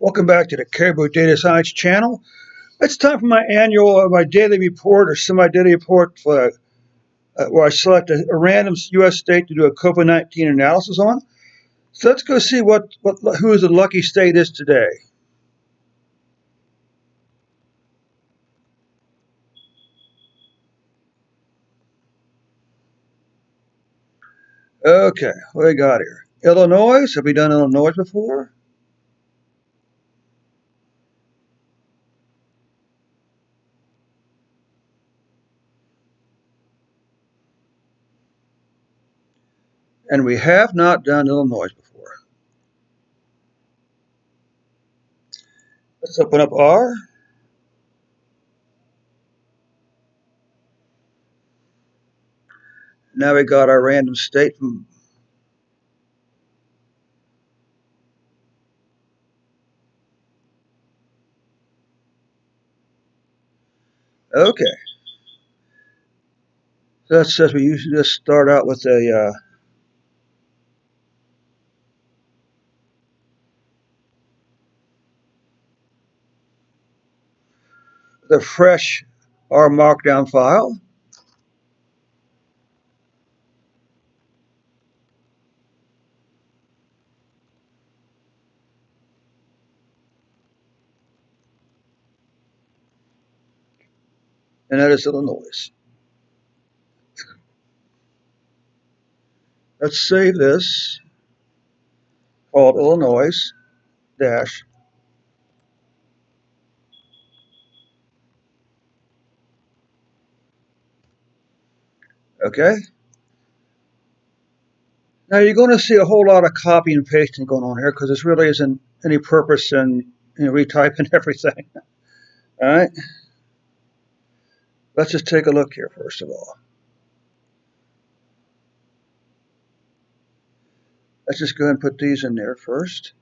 Welcome back to the Caribou Data Science channel. It's time for my daily report or semi-daily report where I select a random U.S. state to do a COVID-19 analysis on. So let's go see who the lucky state is today. Okay, what do we got here? Illinois. Have we done Illinois before? And we have not done Illinois before. Let's open up R. Now we got our random state from. Okay, so that says we usually just start out with the fresh R markdown file. And that is Illinois. Let's save this, called Illinois dash. Okay. Now you're going to see a whole lot of copy and pasting going on here because this really isn't any purpose in retyping everything. All right. Let's just take a look here first of all. Let's just go ahead and put these in there first.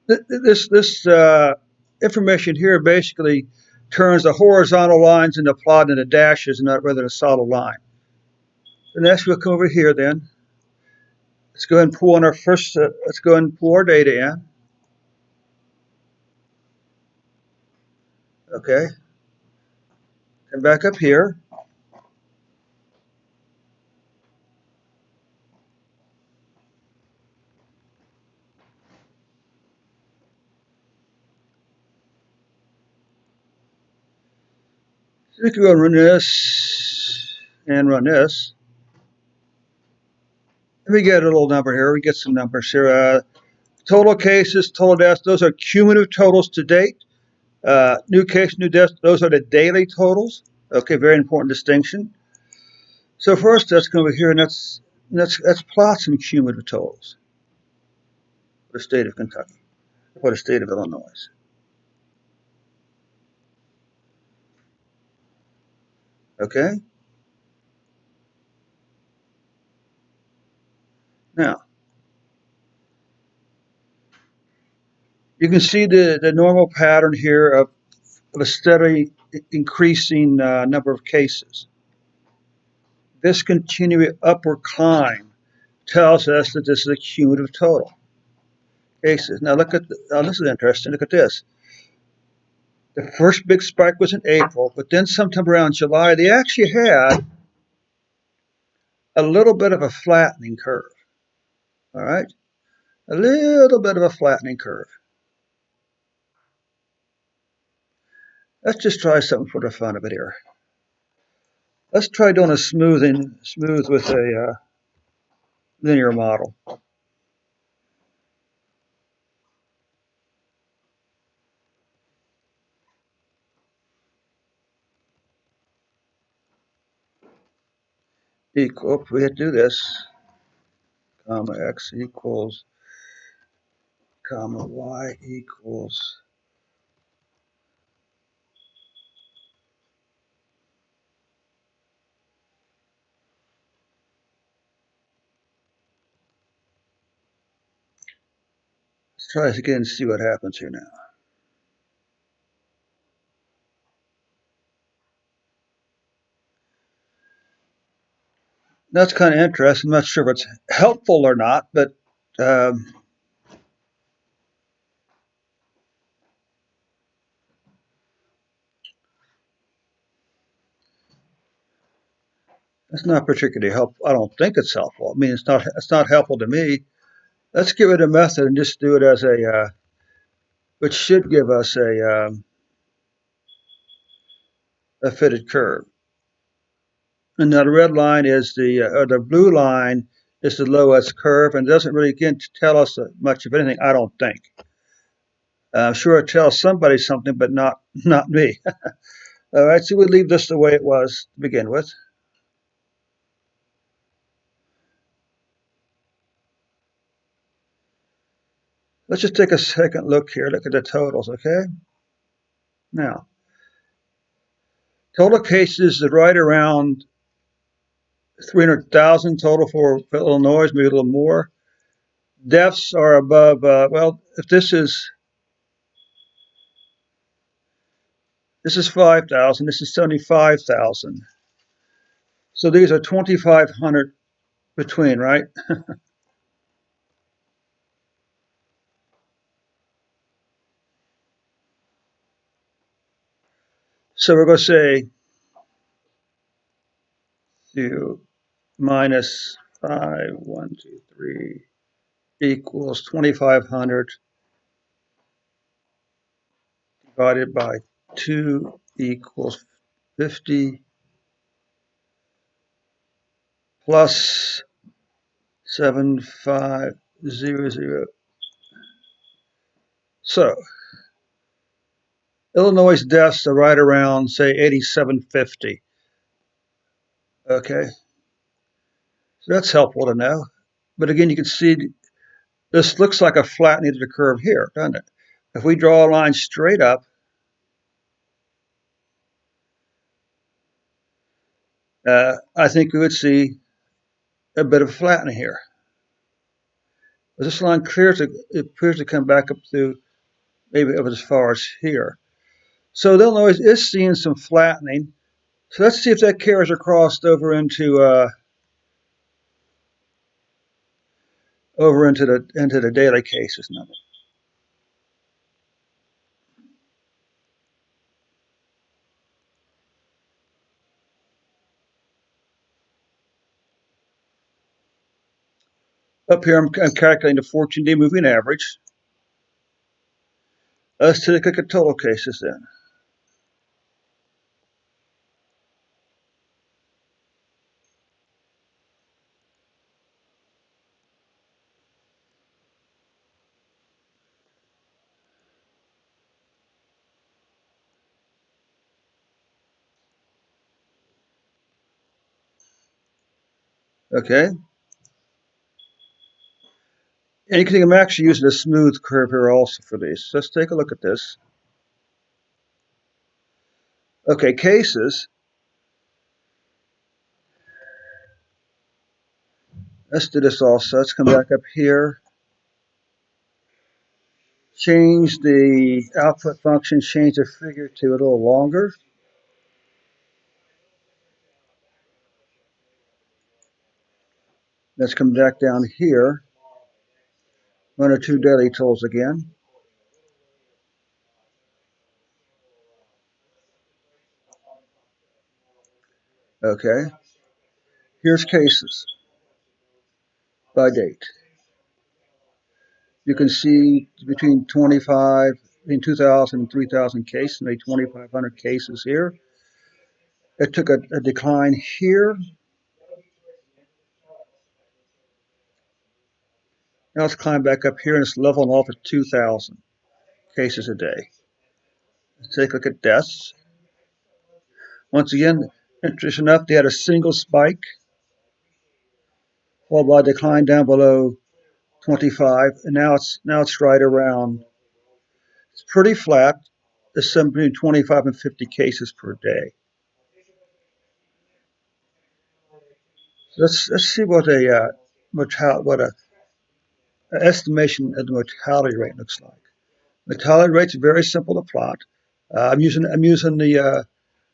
This information here basically turns the horizontal lines into plot into dashes, not rather than a solid line. So next we'll come over here then. Let's go ahead and pull on our first. Let's go ahead and pull our data in. Okay. And back up here. So we can go and run this and run this. And we get a little number here. We get some numbers here. Total cases, total deaths, those are cumulative totals to date. New case, new deaths, those are the daily totals. Okay, very important distinction. So first, let's go over here and let's plot some cumulative totals for the state of Kentucky, for the state of Illinois. Okay. Now, you can see the normal pattern here of a steady increasing number of cases. This continuing upward climb tells us that this is a cumulative total cases. Now this is interesting. Look at this. The first big spike was in April, but then sometime around July, they actually had a little bit of a flattening curve. All right, a little bit of a flattening curve. Let's just try something for the fun of it here. Let's try doing a smooth with a linear model. Equal, we had to do this, comma x equals, comma y equals. Let's try this again and see what happens here now. That's kind of interesting. I'm not sure if it's helpful or not, but um, it's not particularly helpful. I don't think it's helpful. I mean, it's not helpful to me. Let's give it a method and just do it as which should give us a fitted curve. And now the red line is the blue line is the lowest curve, and it doesn't really again tell us much of anything. I don't think. I'm sure it tells somebody something, but not me. All right, so we leave this the way it was to begin with. Let's just take a second look here. Look at the totals, okay? Now, total cases are right around 300,000 total for Illinois, maybe a little more. Deaths are above. Well, if this is 5,000, this is 75,000. So these are 2,500 between, right? So we're going to say 2 minus 5, 1, 2, 3 equals 2,500 divided by 2 equals 50 plus 7,500. So Illinois deaths are right around, say, 8,750. Okay, so that's helpful to know. But again, you can see this looks like a flattening of the curve here, doesn't it? If we draw a line straight up, I think we would see a bit of flattening here. This line appears to come back up to maybe up as far as here. So Illinois is seeing some flattening. So let's see if that carries across over into the daily cases number. Up here, I'm calculating the 14-day moving average. Let's take a look at total cases then. Okay, and you can see I'm actually using a smooth curve here also for these. So let's take a look at this. Okay, cases. Let's do this also. Let's come back up here. Change the output function, change the figure to a little longer. Let's come back down here. One or two daily totals again. Okay, here's cases by date. You can see between 2,000 and 3,000 cases, maybe 2,500 cases here. It took a decline here. Now let's climb back up here and it's leveling off at 2,000 cases a day. Let's take a look at deaths. Once again, interesting enough, they had a single spike, followed by a decline down below 25, and now it's right around. It's pretty flat. It's between 25 and 50 cases per day. Let's see what a estimation of the mortality rate looks like. Mortality rate's very simple to plot. I'm using the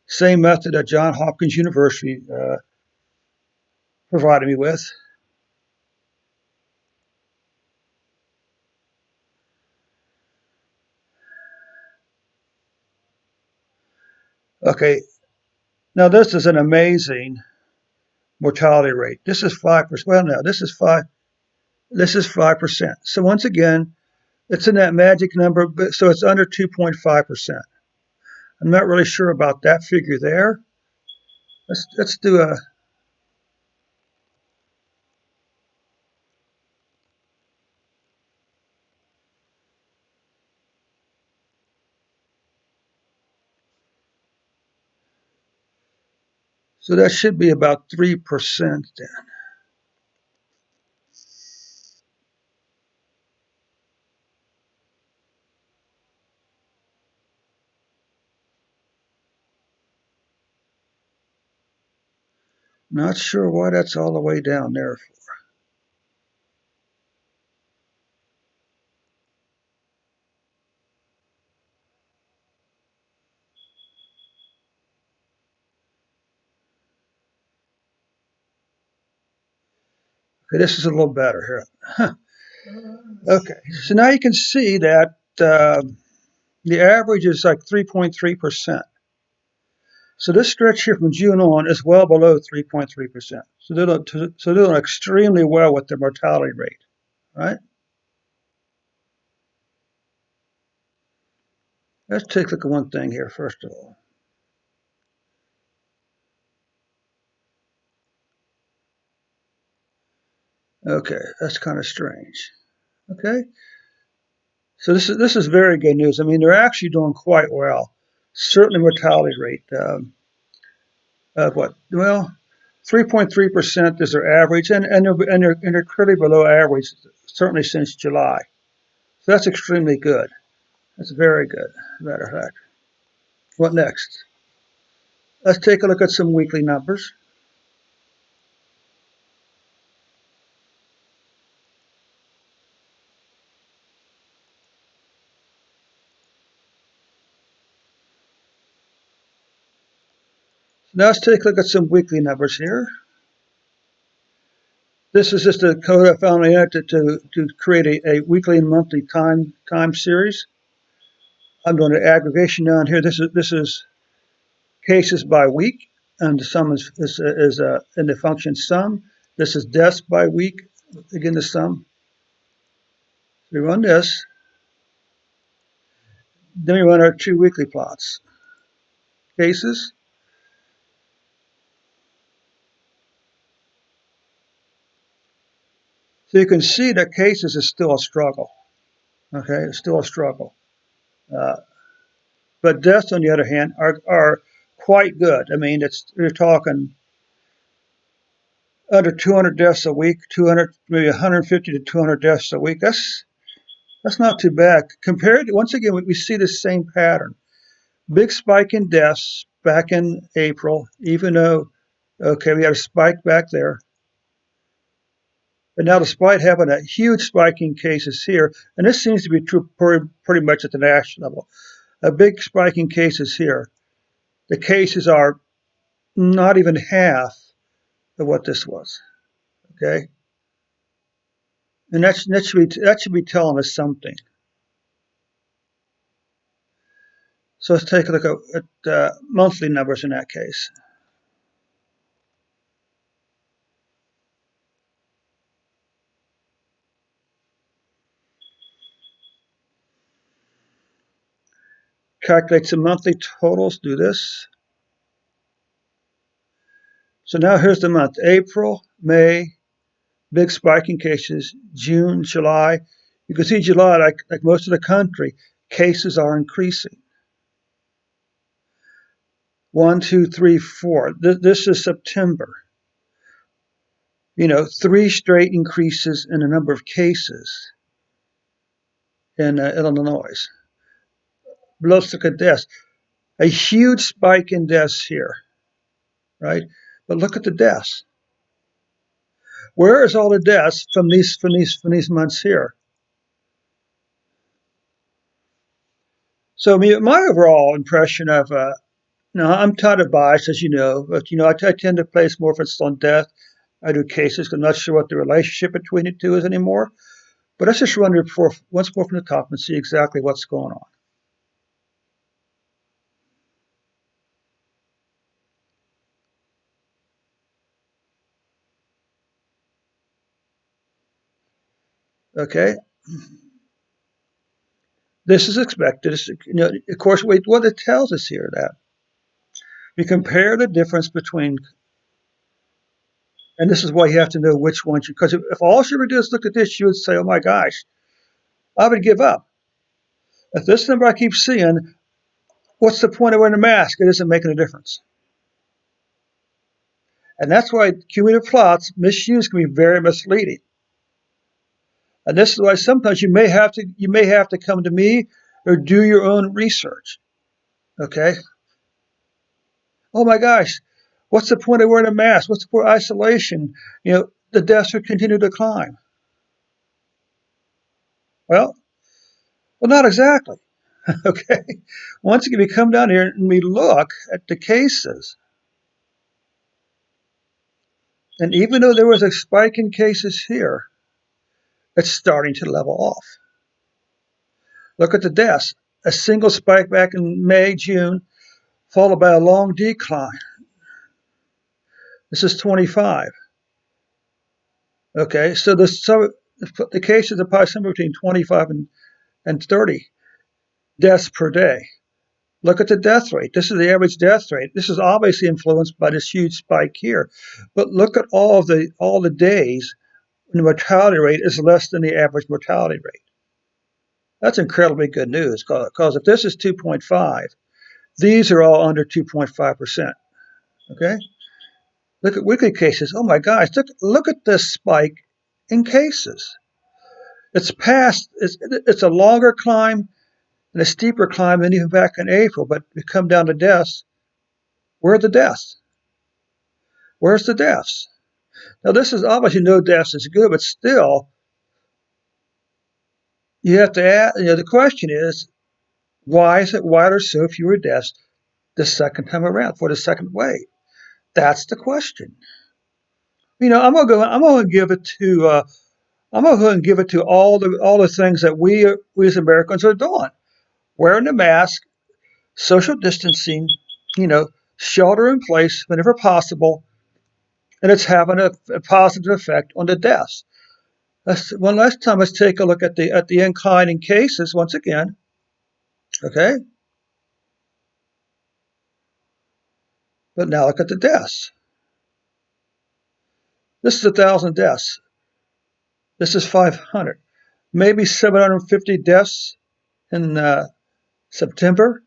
same method at Johns Hopkins University provided me with. Okay, now this is an amazing mortality rate. This is 5%. Well, no, this is 5. This is 5%. So once again, it's in that magic number, but so it's under 2.5%. I'm not really sure about that figure there. Let's do a. So that should be about 3% then. Not sure why that's all the way down there. Okay, this is a little better here. Huh. Okay, so now you can see that the average is like 3.3%. So this stretch here from June on is well below 3.3%. So they're doing extremely well with their mortality rate, right? Let's take a look at one thing here first of all. Okay, that's kind of strange. Okay, so this is very good news. I mean, they're actually doing quite well. Certainly, mortality rate of what? Well, 3.3% is their average, and they're clearly below average, certainly since July. So that's extremely good. That's very good. Matter of fact, what next? Let's take a look at some weekly numbers. Now let's take a look at some weekly numbers here. This is just a code I found to create a weekly and monthly time series. I'm doing an aggregation down here. This is cases by week, and the sum is in the function sum. This is deaths by week. Again, the sum. So we run this. Then we run our two weekly plots. Cases. So you can see that cases is still a struggle. Okay, it's still a struggle. Uh, but deaths, on the other hand, are quite good. I mean, you're talking under 200 deaths a week, 200 maybe 150 to 200 deaths a week. That's not too bad. Compared, once again, we see the same pattern. Big spike in deaths back in April, even though, okay, we had a spike back there. But now, despite having a huge spike in cases here, and this seems to be true pretty much at the national level, a big spike in cases here. The cases are not even half of what this was. Okay, and that should be telling us something. So let's take a look at monthly numbers in that case. Calculate some monthly totals. Do this. So now here's the month: April, May, big spike in cases. June, July. You can see July, like most of the country, cases are increasing. 1, 2, 3, 4. This is September. Three straight increases in the number of cases in Illinois. Let's look at this. A huge spike in deaths here, right? But look at the deaths. Where is all the deaths from these months here? So my overall impression of now I'm kind of biased, as you know, but I tend to place more emphasis on death. I do cases. I'm not sure what the relationship between the two is anymore. But let's just run it once more from the top and see exactly what's going on. Okay, this is expected. Of course, what it tells us here that we compare the difference between, and this is why you have to know which ones you, because if all she would do is look at this, you would say, oh my gosh, I would give up. If this number I keep seeing, what's the point of wearing a mask? It isn't making a difference. And that's why cumulative plots misused can be very misleading. And this is why sometimes you may have to come to me or do your own research. Okay. Oh my gosh, what's the point of wearing a mask? What's the point of isolation? The deaths would continue to climb. Well, well, not exactly. Okay. Once again, we come down here and we look at the cases, and even though there was a spike in cases here, it's starting to level off. Look at the deaths. A single spike back in May, June, followed by a long decline. This is 25. Okay, so the cases are probably somewhere between 25 and 30 deaths per day. Look at the death rate. This is the average death rate. This is obviously influenced by this huge spike here. But look at all the days when the mortality rate is less than the average mortality rate. That's incredibly good news because if this is 2.5, these are all under 2.5%. Okay? Look at weekly cases. Oh my gosh, look at this spike in cases. It's a longer climb and a steeper climb than even back in April, but we come down to deaths. Where are the deaths? Where's the deaths? Now, this is obviously no deaths is good, but still, you have to ask, the question is, why are there so fewer deaths the second time around for the second wave? That's the question. I'm gonna give it to I'm gonna go and give it to all the things that we as Americans are doing. Wearing the mask, social distancing, you know, shelter in place whenever possible, and it's having a positive effect on the deaths. One last time, let's take a look at the incline in cases once again. Okay, but now look at the deaths. This is 1,000 deaths. This is 500, maybe 750 deaths in September.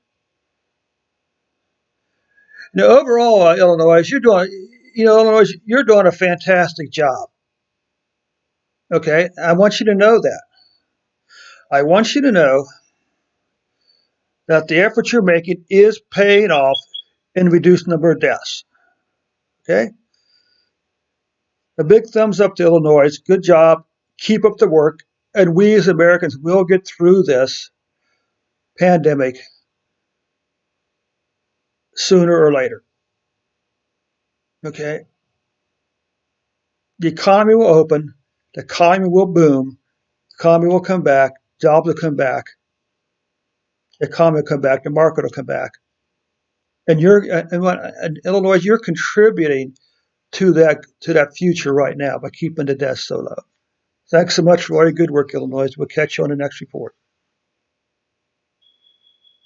Overall, Illinois, you're doing a fantastic job. Okay, I want you to know that. I want you to know that the effort you're making is paying off in reduced number of deaths. Okay, a big thumbs up to Illinois. Good job. Keep up the work, and we as Americans will get through this pandemic sooner or later. Okay, the economy will open, the economy will boom, the economy will come back, jobs will come back, the economy will come back, the market will come back, and Illinois, you're contributing to that future right now by keeping the deaths so low. Thanks so much for all your good work, Illinois. We'll catch you on the next report.